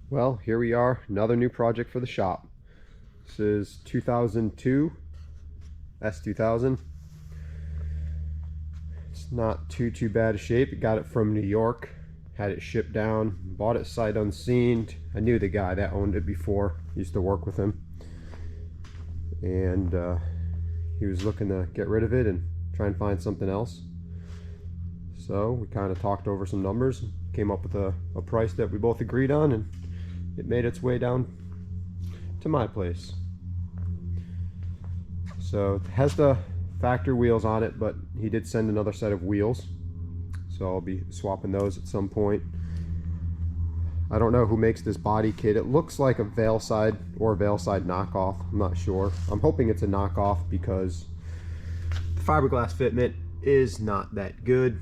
Well, here we are, another new project for the shop. This is 2002 S2000. It's not too bad a shape. Got it from New York, had it shipped down, bought it sight unseen. I knew the guy that owned it before, used to work with him, and he was looking to get rid of it and try and find something else. So we kind of talked over some numbers, came up with a price that we both agreed on, and it made its way down to my place. So it has the factory wheels on it, but he did send another set of wheels, so I'll be swapping those at some point. I don't know who makes this body kit. It looks like a Veilside or a Veilside knockoff. I'm not sure. I'm hoping it's a knockoff because the fiberglass fitment is not that good.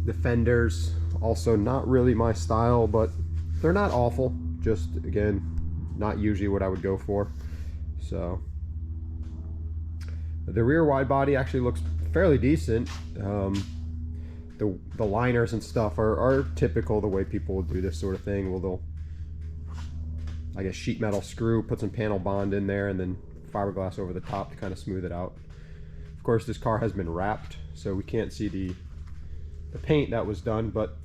The fenders also not really my style, but they're not awful. Just again, not usually what I would go for. So the rear wide body actually looks fairly decent. The liners and stuff are typical the way people will do this sort of thing. Well, they'll, I guess, sheet metal screw, put some panel bond in there, and then fiberglass over the top to kind of smooth it out. Of course, this car has been wrapped, so we can't see the paint that was done, but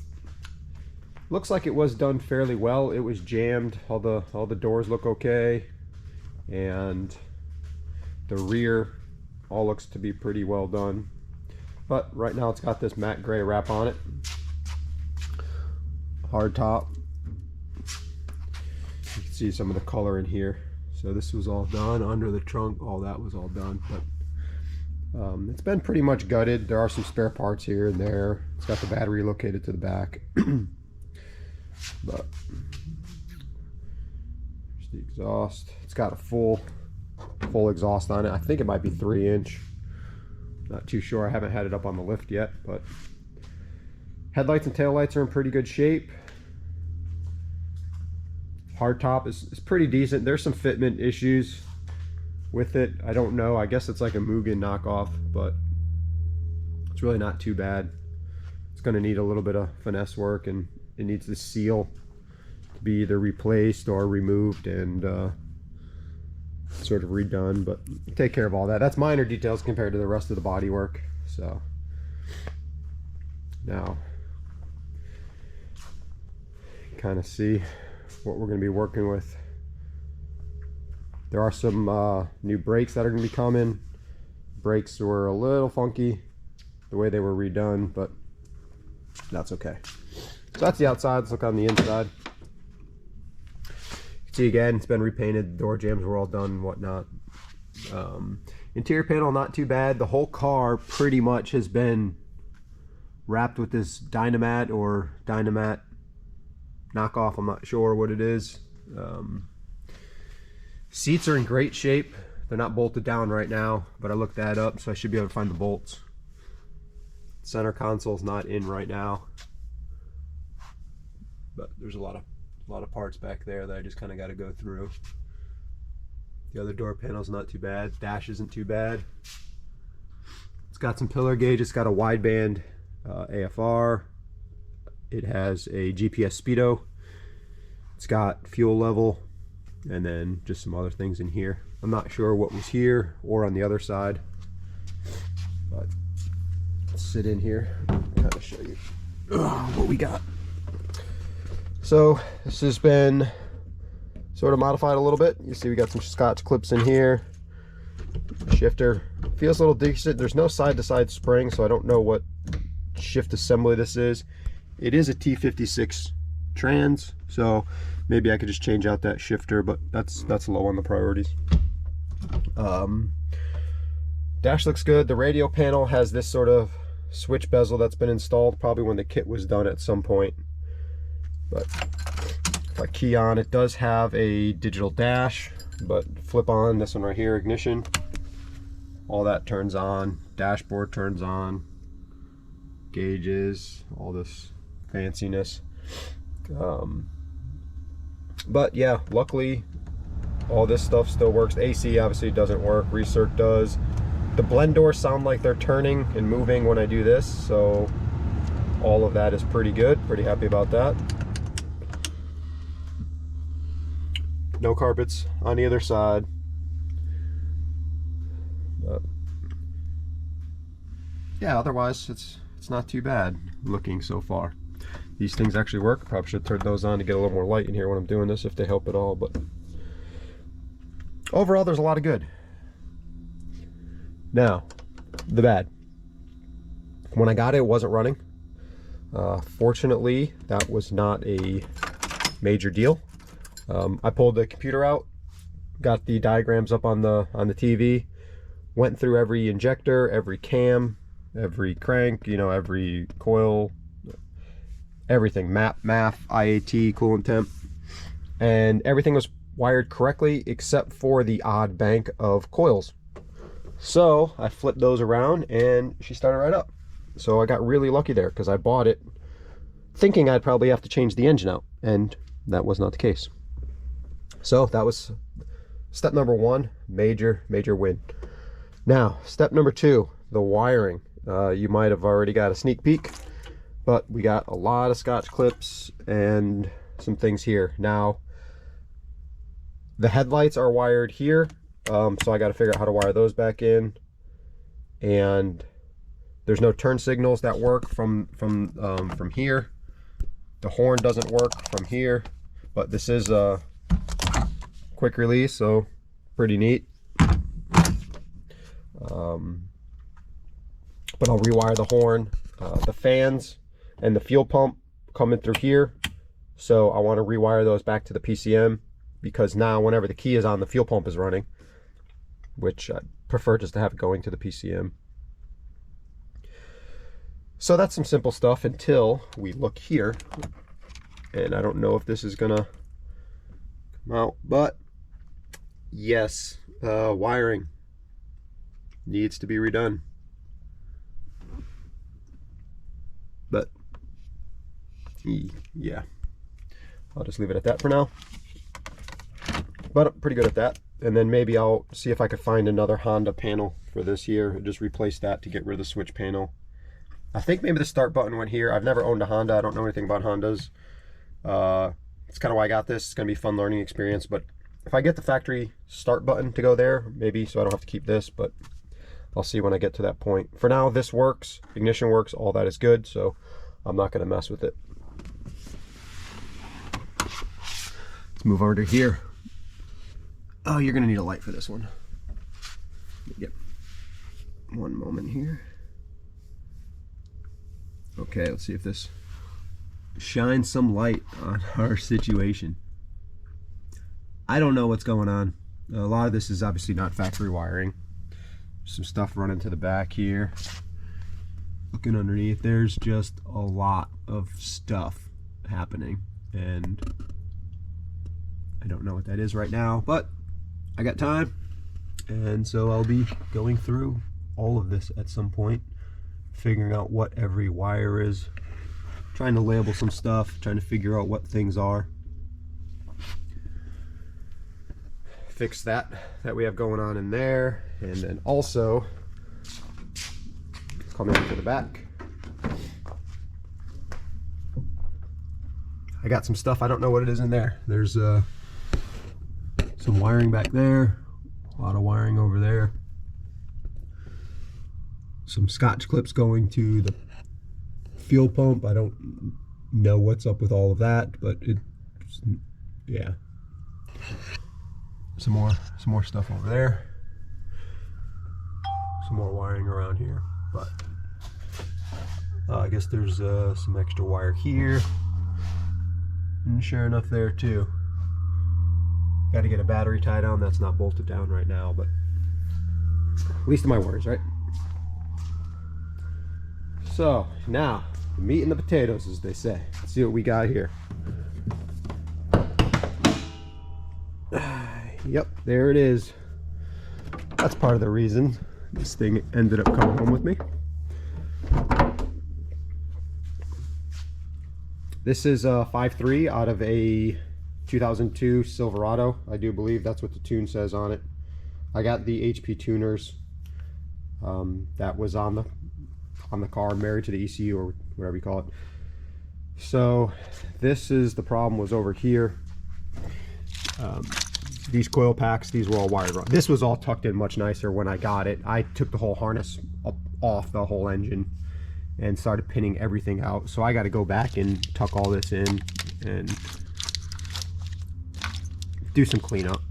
looks like it was done fairly well. It was jammed. All the doors look okay, and the rear all looks to be pretty well done. But right now it's got this matte gray wrap on it, hard top. You can see some of the color in here. So this was all done under the trunk. All that was all done, but it's been pretty much gutted. There are some spare parts here and there. It's got the battery located to the back. But there's the exhaust. It's got a full exhaust on it. I think it might be 3-inch. Not too sure. I haven't had it up on the lift yet, but headlights and taillights are in pretty good shape. Hardtop is pretty decent. There's some fitment issues with it. I don't know. I guess it's like a Mugen knockoff, but it's really not too bad. It's going to need a little bit of finesse work, and it needs the seal to be either replaced or removed and sort of redone, but take care of all that. That's minor details compared to the rest of the bodywork. So now kind of see what we're going to be working with. There are some new brakes that are going to be coming. Brakes were a little funky the way they were redone, but that's okay. So that's the outside. Let's look on the inside. See, again, it's been repainted. The door jambs were all done and whatnot. Interior panel, not too bad. The whole car pretty much has been wrapped with this Dynamat or Dynamat knockoff. I'm not sure what it is. Seats are in great shape. They're not bolted down right now, but I looked that up, so I should be able to find the bolts. Center console's not in right now, but there's a lot of parts back there that I just kind of got to go through. The other door panel's not too bad. Dash isn't too bad. It's got some pillar gauge. It's got a wideband AFR. It has a GPS speedo. It's got fuel level, and then just some other things in here. I'm not sure what was here or on the other side, but let's sit in here and kind of show you what we got. So this has been sort of modified a little bit. You see we got some Scotch clips in here. Shifter feels a little decent. There's no side-to-side spring, so I don't know what shift assembly this is. It is a T56 trans, so maybe I could just change out that shifter, but that's low on the priorities. Dash looks good. The radio panel has this sort of switch bezel that's been installed probably when the kit was done at some point. But if I key on, it does have a digital dash, but flip on this one right here, ignition, all that turns on, dashboard turns on, gauges, all this fanciness. But yeah, luckily all this stuff still works. AC obviously doesn't work, recirc does. The blend doors sound like they're turning and moving when I do this, so all of that is pretty good. Pretty happy about that. no carpets on either side. But yeah, otherwise it's not too bad looking so far. These things actually work. Probably should turn those on to get a little more light in here when I'm doing this, if they help at all. But overall, there's a lot of good. Now, the bad. When I got it, it wasn't running. Fortunately, that was not a major deal. I pulled the computer out, got the diagrams up on the TV, went through every injector, every cam, every crank, you know, every coil, everything, MAF, IAT, coolant temp, and everything was wired correctly except for the odd bank of coils. So I flipped those around and she started right up. So I got really lucky there, because I bought it thinking I'd probably have to change the engine out, and that was not the case. So that was step number one, major win. Now, step number two, the wiring. You might have already got a sneak peek, but we got a lot of Scotch clips and some things here. Now, the headlights are wired here, so I got to figure out how to wire those back in. And there's no turn signals that work from here. The horn doesn't work from here, but this is a quick release, so pretty neat. But I'll rewire the horn. The fans and the fuel pump coming through here, so I want to rewire those back to the PCM, because now whenever the key is on, the fuel pump is running, which I prefer just to have it going to the PCM. So that's some simple stuff until we look here, and I don't know if this is gonna come out, but yes, wiring needs to be redone. But yeah, I'll just leave it at that for now. But I'm pretty good at that. And then maybe I'll see if I could find another Honda panel for this year and just replace that to get rid of the switch panel. I think maybe the start button went here. I've never owned a Honda. I don't know anything about Hondas. It's kind of why I got this. It's going to be a fun learning experience. But if I get the factory start button to go there, maybe, so I don't have to keep this. But I'll see when I get to that point. For now, this works. Ignition works. All that is good. So I'm not going to mess with it. Let's move over to here. Oh, you're going to need a light for this one. Yep. One moment here. Okay, let's see if this shines some light on our situation. I don't know what's going on. A lot of this is obviously not factory wiring. Some stuff running to the back here. Looking underneath, there's just a lot of stuff happening, and I don't know what that is right now, but I got time, and so I'll be going through all of this at some point, figuring out what every wire is, trying to label some stuff, trying to figure out what things are. Fix that we have going on in there, and then also coming into the back, I got some stuff, I don't know what it is in there. There's some wiring back there, a lot of wiring over there, some Scotch clips going to the fuel pump. I don't know what's up with all of that, but yeah. Some more stuff over there. Some more wiring around here, but I guess there's some extra wire here, and sure enough there too. Got to get a battery tied down. That's not bolted down right now, but at least in my worries, right? So now, the meat and the potatoes, as they say. Let's see what we got here. Yep, there it is. That's part of the reason this thing ended up coming home with me. This is a 5.3 out of a 2002 Silverado. I do believe that's what the tune says on it. I got the HP tuners that was on the car, married to the ECU or whatever you call it. So this is the problem, was over here. these coil packs, these were all wired wrong. This was all tucked in much nicer when I got it. I took the whole harness off the whole engine and started pinning everything out. So I got to go back and tuck all this in and do some cleanup.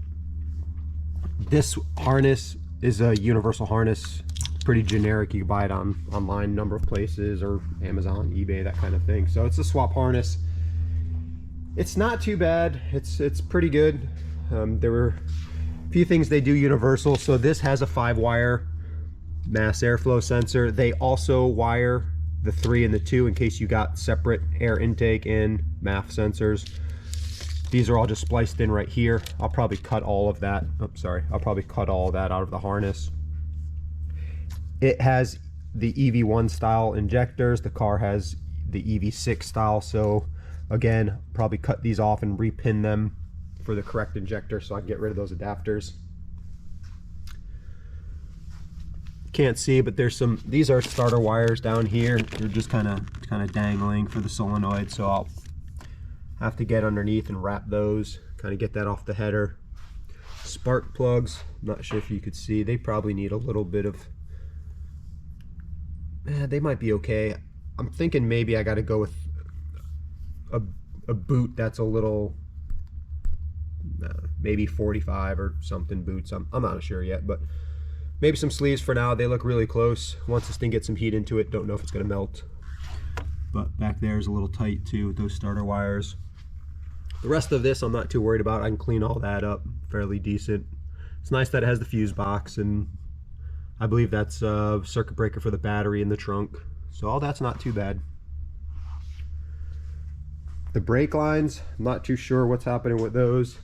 This harness is a universal harness, pretty generic. You can buy it online, a number of places, or Amazon, eBay, that kind of thing. So it's a swap harness. It's not too bad. It's pretty good. There were a few things they do universal. So this has a 5-wire mass airflow sensor. They also wire the 3 and the 2 in case you got separate air intake and MAF sensors. These are all just spliced in right here. I'll probably cut all of that. I'll probably cut all of that out of the harness. It has the EV1 style injectors. The car has the EV6 style. So again, probably cut these off and repin them for the correct injector so I can get rid of those adapters. Can't see, but there's some, these are starter wires down here. They're just kind of dangling for the solenoid, so I'll have to get underneath and wrap those, kind of get that off the header. Spark plugs, I'm not sure if you could see, they probably need a little bit of, they might be okay. I'm thinking maybe I got to go with a boot that's a little, maybe 45 or something boots. I'm not sure yet, but maybe some sleeves for now. They look really close. Once this thing gets some heat into it, don't know if it's going to melt. But back there is a little tight too with those starter wires. The rest of this I'm not too worried about. I can clean all that up fairly decent. It's nice that it has the fuse box, and I believe that's a circuit breaker for the battery in the trunk. So all that's not too bad. The brake lines, I'm not too sure what's happening with those.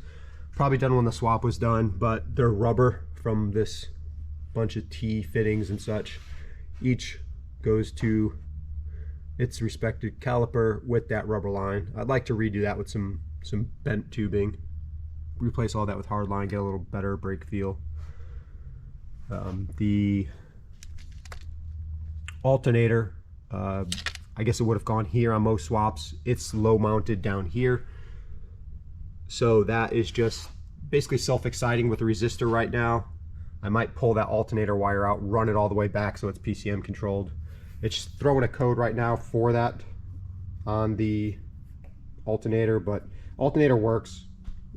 Probably done when the swap was done, but they're rubber from this bunch of T fittings and such. Each goes to its respective caliper with that rubber line. I'd like to redo that with some bent tubing, replace all that with hard line, get a little better brake feel. The alternator, I guess it would have gone here on most swaps. It's low mounted down here, so that is just basically self-exciting with a resistor right now. I might pull that alternator wire out, run it all the way back so it's PCM controlled. It's throwing a code right now for that on the alternator, but alternator works.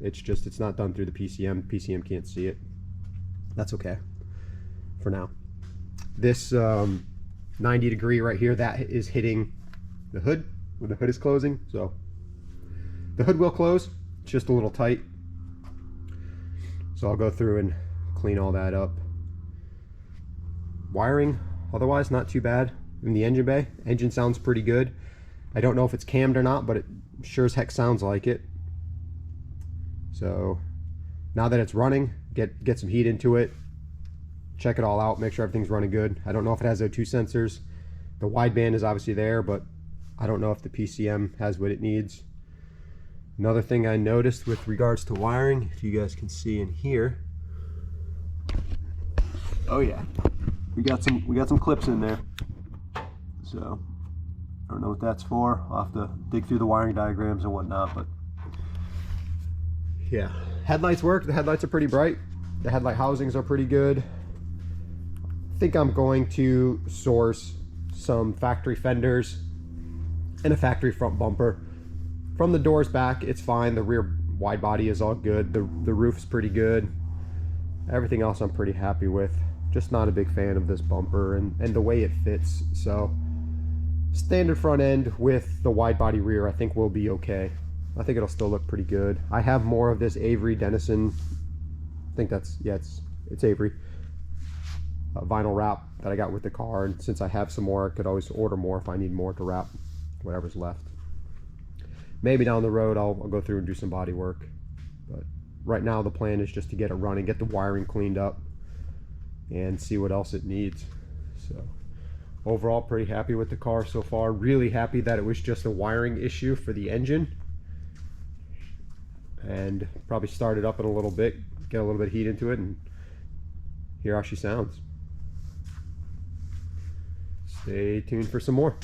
It's just, it's not done through the PCM. PCM can't see it. That's okay for now. This 90 degree right here, that is hitting the hood when the hood is closing. So the hood will close, it's just a little tight. So I'll go through and clean all that up. Wiring, otherwise not too bad. In the engine bay, engine sounds pretty good. I don't know if it's cammed or not, but it sure as heck sounds like it. So now that it's running, get some heat into it, check it all out, make sure everything's running good. I don't know if it has O2 sensors. The wideband is obviously there, but I don't know if the PCM has what it needs. Another thing I noticed with regards to wiring, if you guys can see in here, oh yeah, we got some clips in there. So I don't know what that's for. I'll have to dig through the wiring diagrams and whatnot, but yeah, headlights work. The headlights are pretty bright. The headlight housings are pretty good. I think I'm going to source some factory fenders and a factory front bumper. From the doors back, it's fine. The rear wide body is all good. The roof's pretty good. Everything else I'm pretty happy with. Just not a big fan of this bumper and the way it fits. So standard front end with the wide body rear I think will be okay. I think it'll still look pretty good. I have more of this Avery Denison, I think that's, yeah, it's Avery vinyl wrap that I got with the car, and since I have some more I could always order more if I need more to wrap whatever's left. Maybe down the road I'll go through and do some body work, but right now the plan is just to get it running, get the wiring cleaned up, and see what else it needs. So overall, pretty happy with the car so far. Really happy that it was just a wiring issue for the engine, and probably start it up in a little bit, get a little bit of heat into it, and hear how she sounds. Stay tuned for some more.